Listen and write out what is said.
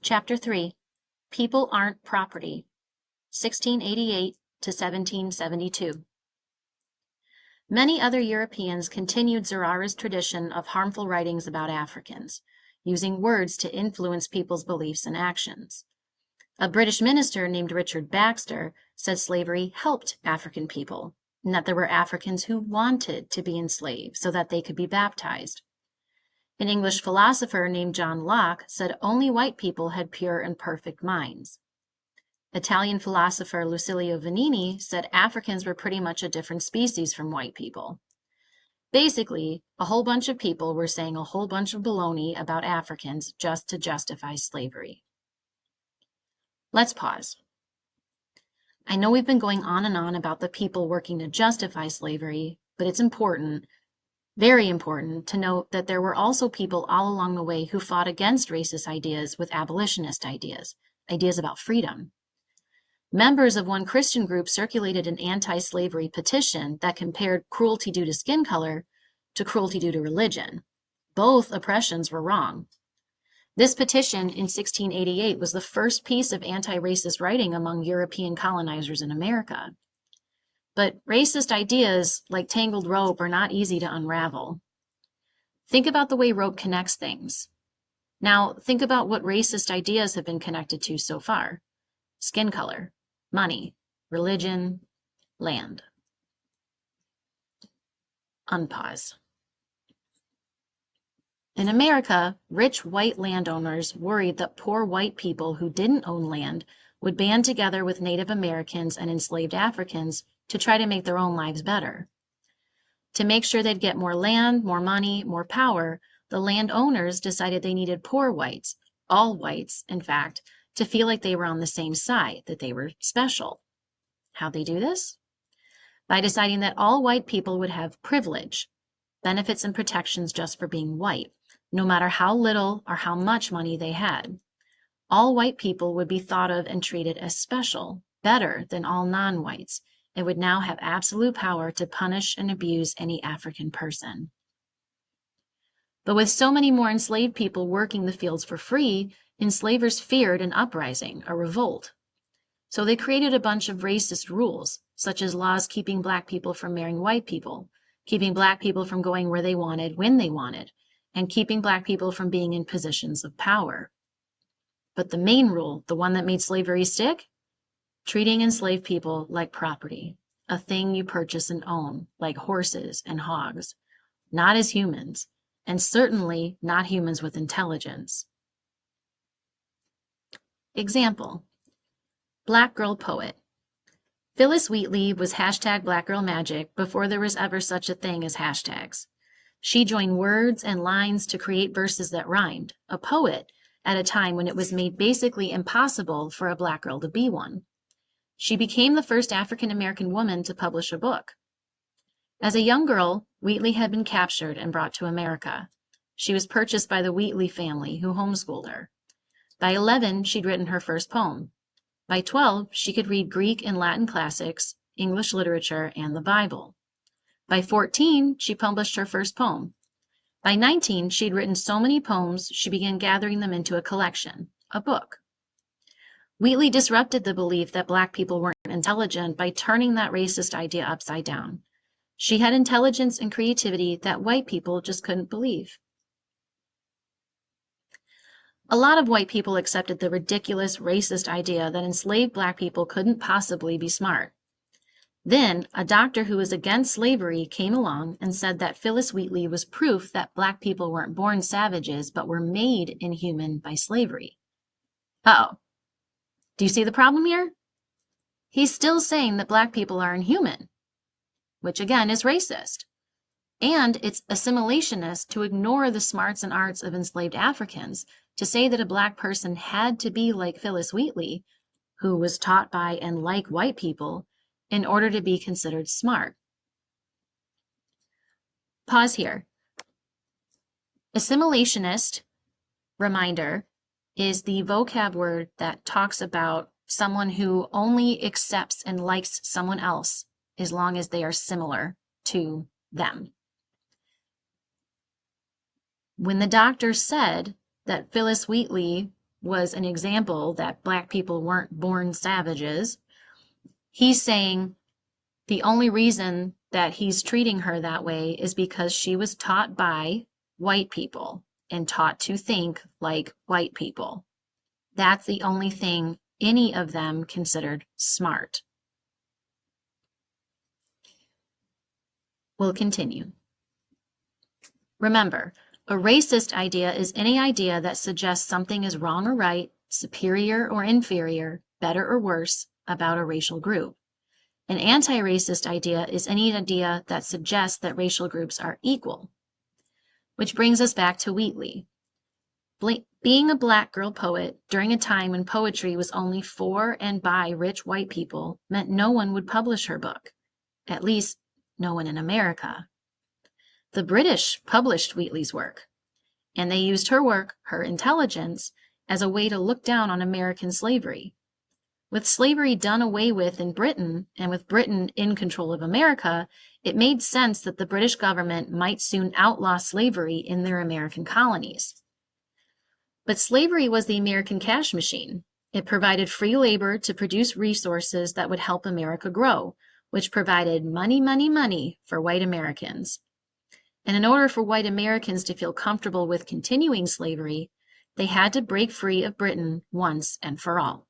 Chapter 3, People Aren't Property, 1688 to 1772. Many other Europeans continued Zurara's tradition of harmful writings about Africans, using words to influence people's beliefs and actions. A British minister named Richard Baxter said slavery helped African people, and that there were Africans who wanted to be enslaved so that they could be baptized. An English philosopher named John Locke said only white people had pure and perfect minds. Italian philosopher Lucilio Vanini said Africans were pretty much a different species from white people. Basically, a whole bunch of people were saying a whole bunch of baloney about Africans just to justify slavery. Let's pause. I know we've been going on and on about the people working to justify slavery, but it's important, very important, to note that there were also people all along the way who fought against racist ideas with abolitionist ideas about freedom. Members of one Christian group circulated an anti-slavery petition that compared cruelty due to skin color to cruelty due to religion. Both oppressions were wrong. This petition in 1688 was the first piece of anti-racist writing among European colonizers in America. But racist ideas, like tangled rope, are not easy to unravel. Think about the way rope connects things. Now, think about what racist ideas have been connected to so far. Skin color, money, religion, land. Unpause. In America, rich white landowners worried that poor white people who didn't own land would band together with Native Americans and enslaved Africans to try to make their own lives better. To make sure they'd get more land, more money, more power, the landowners decided they needed poor whites, all whites, in fact, to feel like they were on the same side, that they were special. How'd they do this? By deciding that all white people would have privilege, benefits and protections just for being white, no matter how little or how much money they had. All white people would be thought of and treated as special, better than all non-whites, and would now have absolute power to punish and abuse any African person. But with so many more enslaved people working the fields for free, enslavers feared an uprising, a revolt. So they created a bunch of racist rules, such as laws keeping black people from marrying white people, keeping black people from going where they wanted, when they wanted, and keeping black people from being in positions of power. But the main rule, the one that made slavery stick? Treating enslaved people like property, a thing you purchase and own, like horses and hogs, not as humans, and certainly not humans with intelligence. Example, Black Girl Poet. Phyllis Wheatley was #BlackGirlMagic before there was ever such a thing as hashtags. She joined words and lines to create verses that rhymed, a poet at a time when it was made basically impossible for a black girl to be one. She became the first African-American woman to publish a book. As a young girl, Wheatley had been captured and brought to America. She was purchased by the Wheatley family, who homeschooled her. By 11, she'd written her first poem. By 12, she could read Greek and Latin classics, English literature, and the Bible. By 14, she published her first poem. By 19, she'd written so many poems, she began gathering them into a collection, a book. Wheatley disrupted the belief that black people weren't intelligent by turning that racist idea upside down. She had intelligence and creativity that white people just couldn't believe. A lot of white people accepted the ridiculous racist idea that enslaved black people couldn't possibly be smart. Then, a doctor who was against slavery came along and said that Phyllis Wheatley was proof that black people weren't born savages but were made inhuman by slavery. Uh-oh. Do you see the problem here? He's still saying that black people are inhuman, which again is racist. And it's assimilationist to ignore the smarts and arts of enslaved Africans, to say that a black person had to be like Phyllis Wheatley, who was taught by and like white people, in order to be considered smart. Pause here. Assimilationist, reminder, is the vocab word that talks about someone who only accepts and likes someone else as long as they are similar to them. When the doctor said that Phyllis Wheatley was an example that Black people weren't born savages. He's saying the only reason that he's treating her that way is because she was taught by white people and taught to think like white people. That's the only thing any of them considered smart. We'll continue. Remember, a racist idea is any idea that suggests something is wrong or right, superior or inferior, better or worse about a racial group. An anti-racist idea is any idea that suggests that racial groups are equal. Which brings us back to Wheatley. Being a Black girl poet during a time when poetry was only for and by rich white people meant no one would publish her book, at least no one in America. The British published Wheatley's work, and they used her work, her intelligence, as a way to look down on American slavery. With slavery done away with in Britain, and with Britain in control of America, it made sense that the British government might soon outlaw slavery in their American colonies. But slavery was the American cash machine. It provided free labor to produce resources that would help America grow, which provided money, money, money for white Americans. And in order for white Americans to feel comfortable with continuing slavery, they had to break free of Britain once and for all.